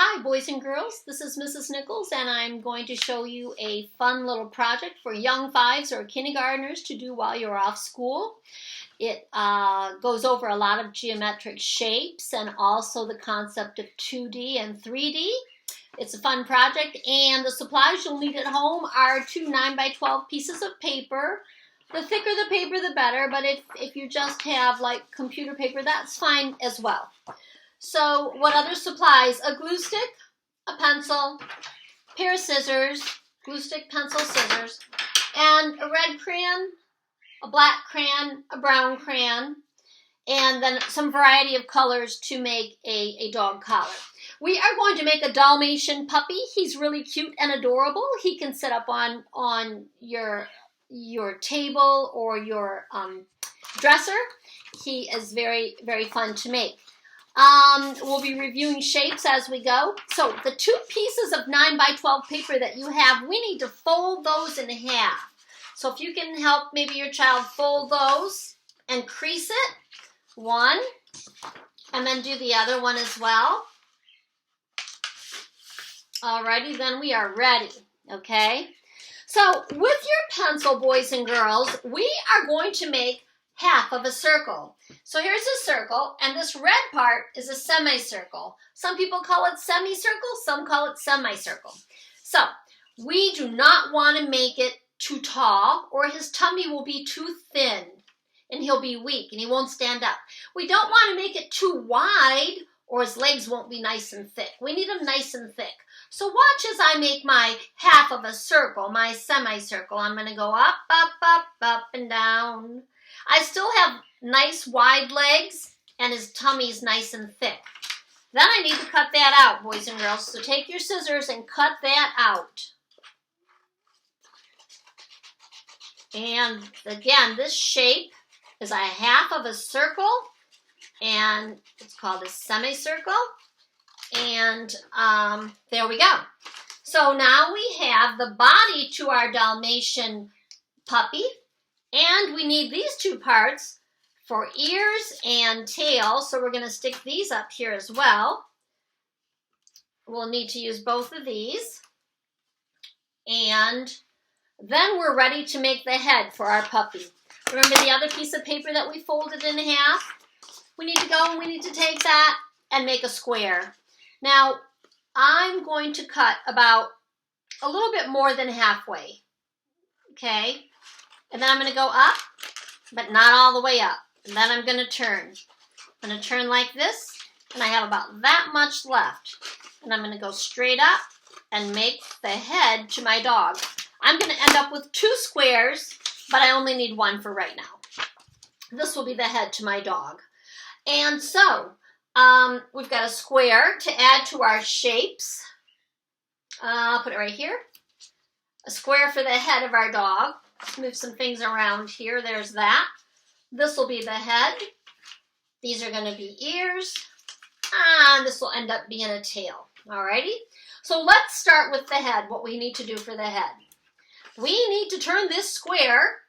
Hi boys and girls, this is Mrs. Nichols and I'm going to show you a fun little project for young fives or kindergartners to do while you're off school. It goes over a lot of geometric shapes and also the concept of 2D and 3D. It's a fun project, and the supplies you'll need at home are 2 9x12 pieces of paper. The thicker the paper, the better, but if you just have like computer paper, that's fine as well. So what other supplies? A glue stick, a pencil, a pair of scissors, glue stick, pencil, scissors, and a red crayon, a black crayon, a brown crayon, and then some variety of colors to make a dog collar. We are going to make a Dalmatian puppy. He's really cute and adorable. He can sit up on your table or your dresser. He is very, very fun to make. We'll be reviewing shapes as we go. So the 2 pieces of 9x12 paper that you have, we need to fold those in half. So if you can help maybe your child fold those and crease it, one, and then do the other one as well. Alrighty, then we are ready, okay? So with your pencil, boys and girls, we are going to make half of a circle. So here's a circle, and this red part is a semicircle. Some people call it semicircle, some call it semicircle. So we do not want to make it too tall, or his tummy will be too thin, and he'll be weak, and he won't stand up. We don't want to make it too wide, or his legs won't be nice and thick. We need them nice and thick. So watch as I make my half of a circle, my semicircle. I'm going to go up, up, up, up, and down. I still have nice wide legs, and his tummy's nice and thick. Then I need to cut that out, boys and girls. So take your scissors and cut that out. And again, this shape is a half of a circle, and it's called a semicircle. And there we go. So now we have the body to our Dalmatian puppy. And we need these 2 parts for ears and tail, so we're going to stick these up here as well. We'll need to use both of these. And then we're ready to make the head for our puppy. Remember the other piece of paper that we folded in half? We need to go and we need to take that and make a square. Now, I'm going to cut about a little bit more than halfway, okay? And then I'm going to go up, but not all the way up. And then I'm going to turn. I'm going to turn like this, and I have about that much left. And I'm going to go straight up and make the head to my dog. I'm going to end up with 2 squares, but I only need 1 for right now. This will be the head to my dog. And so, we've got a square to add to our shapes. I'll put it right here. A square for the head of our dog. Let's move some things around here. There's that. This will be the head. These are going to be ears. And this will end up being a tail. Alrighty? So let's start with the head, what we need to do for the head. We need to turn this square.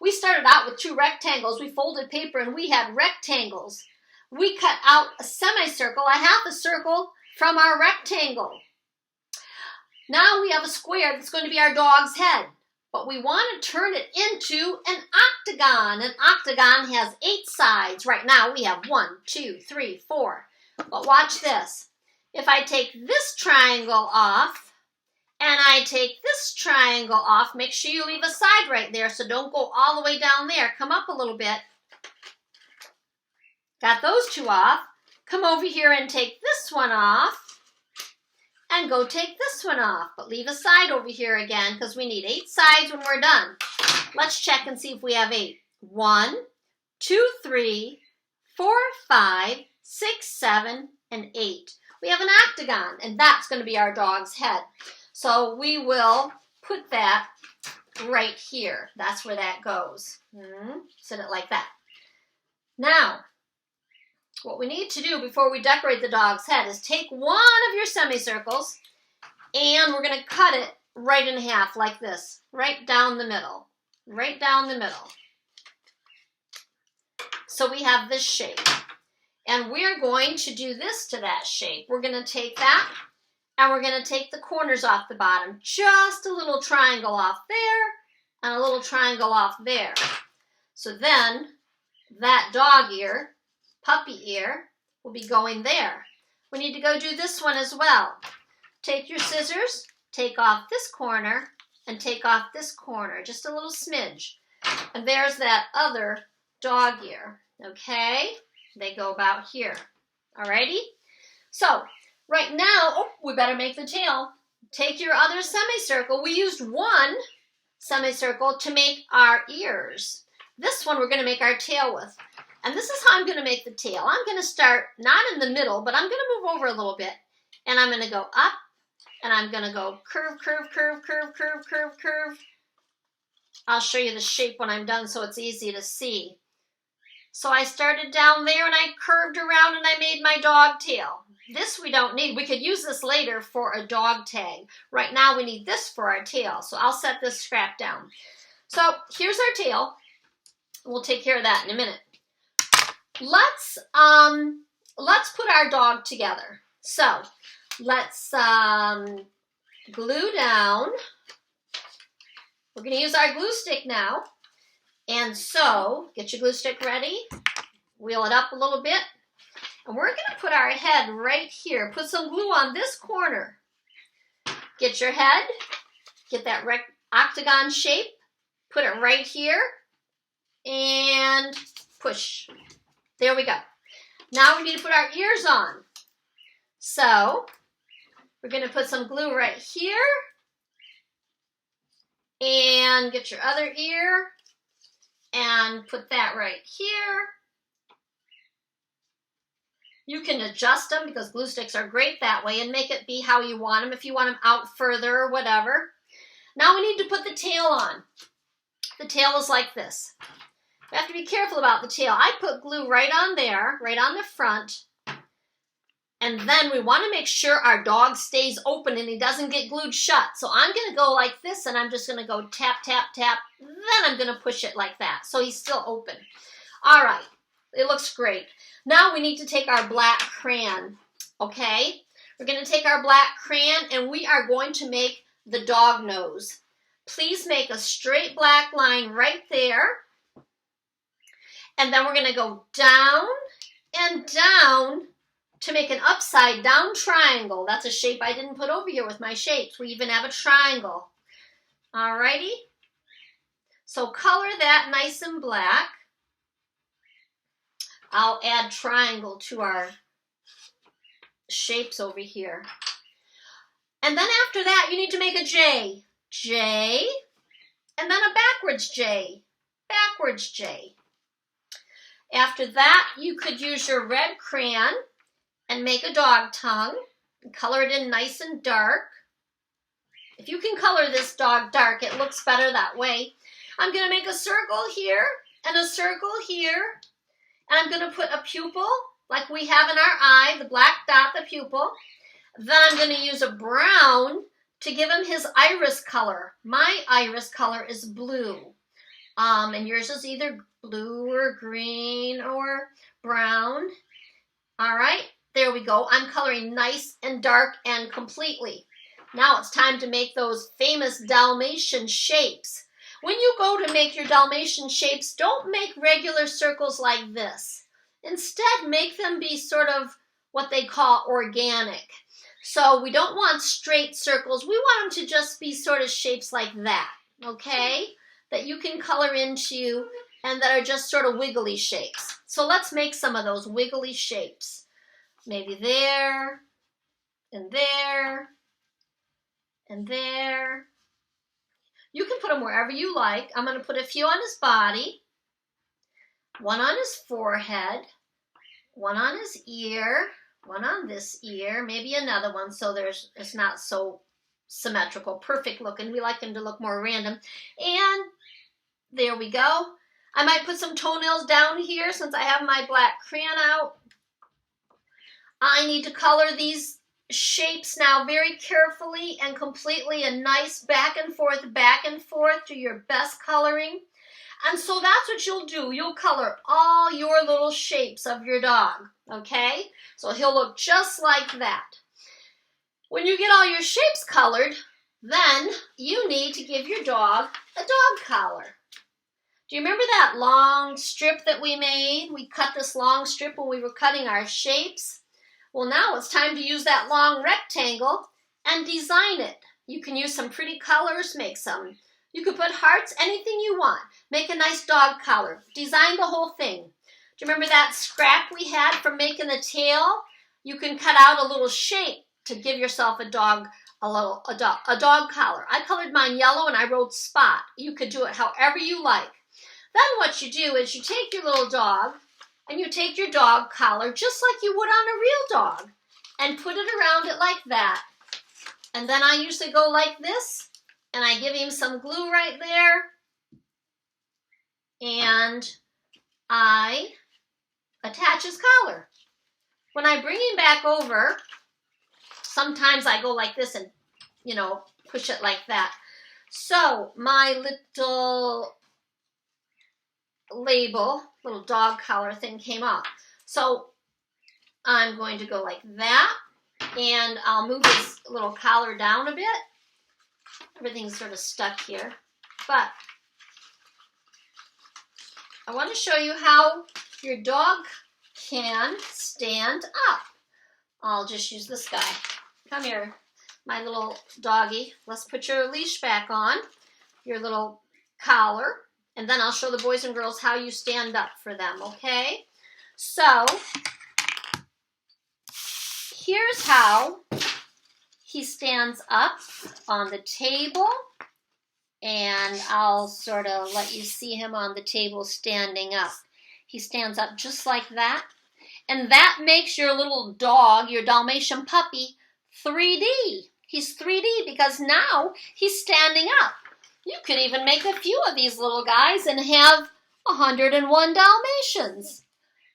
We started out with 2 rectangles. We folded paper and we had rectangles. We cut out a semicircle, a half a circle from our rectangle. Now we have a square that's going to be our dog's head. But we want to turn it into an octagon. An octagon has 8 sides. Right now we have 1, 2, 3, 4. But watch this. If I take this triangle off and I take this triangle off, make sure you leave a side right there, so don't go all the way down there. Come up a little bit. Got those 2 off. Come over here and take this one off. And go take this one off, but leave a side over here again because we need 8 sides when we're done. Let's check and see if we have 8. 1, 2, 3, 4, 5, 6, 7, and 8. We have an octagon, and that's going to be our dog's head. So we will put that right here. That's where that goes. Set it like that. Now, what we need to do before we decorate the dog's head is take one of your semicircles and we're going to cut it right in half like this, right down the middle, right down the middle. So we have this shape. And we're going to do this to that shape. We're going to take that, and we're going to take the corners off the bottom. Just a little triangle off there, and a little triangle off there. So then, that dog ear, puppy ear, will be going there. We need to go do this one as well. Take your scissors, take off this corner, and take off this corner, just a little smidge. And there's that other dog ear, okay? They go about here, alrighty? So, right now, we better make the tail. Take your other semicircle. We used one semicircle to make our ears. This one we're going to make our tail with. And this is how I'm going to make the tail. I'm going to start not in the middle, but I'm going to move over a little bit. And I'm going to go up, and I'm going to go curve, curve, curve, curve, curve, curve, curve. I'll show you the shape when I'm done so it's easy to see. So I started down there, and I curved around, and I made my dog tail. This we don't need. We could use this later for a dog tag. Right now we need this for our tail. So I'll set this scrap down. So here's our tail. We'll take care of that in a minute. Let's put our dog together. So let's glue down. We're going to use our glue stick now. And so, get your glue stick ready. Wheel it up a little bit. And we're going to put our head right here. Put some glue on this corner. Get your head. Get that octagon shape. Put it right here. And push. There we go. Now we need to put our ears on. So, we're going to put some glue right here. And get your other ear. And put that right here. You can adjust them because glue sticks are great that way and make it be how you want them, if you want them out further or whatever. Now we need to put the tail on. The tail is like this. We have to be careful about the tail. I put glue right on there, right on the front. And then we want to make sure our dog stays open and he doesn't get glued shut. So I'm going to go like this, and I'm just going to go tap, tap, tap. Then I'm going to push it like that so he's still open. All right. It looks great. Now we need to take our black crayon, okay? We're going to take our black crayon, and we are going to make the dog nose. Please make a straight black line right there. And then we're going to go down and down to make an upside down triangle. That's a shape I didn't put over here with my shapes. We even have a triangle. Alrighty. So color that nice and black. I'll add triangle to our shapes over here. And then after that, you need to make a J. J. And then a backwards J. Backwards J. After that, you could use your red crayon and make a dog tongue. And color it in nice and dark. If you can color this dog dark, it looks better that way. I'm going to make a circle here and a circle here. And I'm going to put a pupil like we have in our eye, the black dot, the pupil. Then I'm going to use a brown to give him his iris color. My iris color is blue. And yours is either blue or green or brown. All right, there we go. I'm coloring nice and dark and completely. Now it's time to make those famous Dalmatian shapes. When you go to make your Dalmatian shapes, don't make regular circles like this. Instead, make them be sort of what they call organic. So we don't want straight circles. We want them to just be sort of shapes like that, okay? That you can color into and that are just sort of wiggly shapes. So let's make some of those wiggly shapes. Maybe there, and there, and there. You can put them wherever you like. I'm going to put a few on his body, one on his forehead, one on his ear, one on this ear, maybe another one so it's not so symmetrical, perfect looking. We like them to look more random. And there we go. I might put some toenails down here since I have my black crayon out. I need to color these shapes now very carefully and completely, a nice back and forth, do your best coloring. And so that's what you'll do. You'll color all your little shapes of your dog, okay? So he'll look just like that. When you get all your shapes colored, then you need to give your dog a dog collar. Do you remember that long strip that we made? We cut this long strip when we were cutting our shapes. Well, now it's time to use that long rectangle and design it. You can use some pretty colors, make some. You could put hearts, anything you want. Make a nice dog collar. Design the whole thing. Do you remember that scrap we had from making the tail? You can cut out a little shape to give yourself a dog collar. I colored mine yellow and I wrote Spot. You could do it however you like. Then what you do is you take your little dog and you take your dog collar just like you would on a real dog and put it around it like that. And then I usually go like this and I give him some glue right there and I attach his collar. When I bring him back over, sometimes I go like this and, push it like that. So my little label, little dog collar thing came off. So I'm going to go like that and I'll move this little collar down a bit. Everything's sort of stuck here, but I want to show you how your dog can stand up. I'll just use this guy. Come here, my little doggy. Let's put your leash back on, your little collar, and then I'll show the boys and girls how you stand up for them, okay? So, here's how he stands up on the table, and I'll sort of let you see him on the table standing up. He stands up just like that, and that makes your little dog, your Dalmatian puppy, 3D. He's 3D because now he's standing up. You could even make a few of these little guys and have 101 Dalmatians.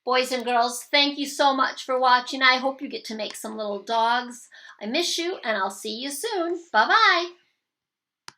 Boys and girls, thank you so much for watching. I hope you get to make some little dogs. I miss you, and I'll see you soon. Bye-bye.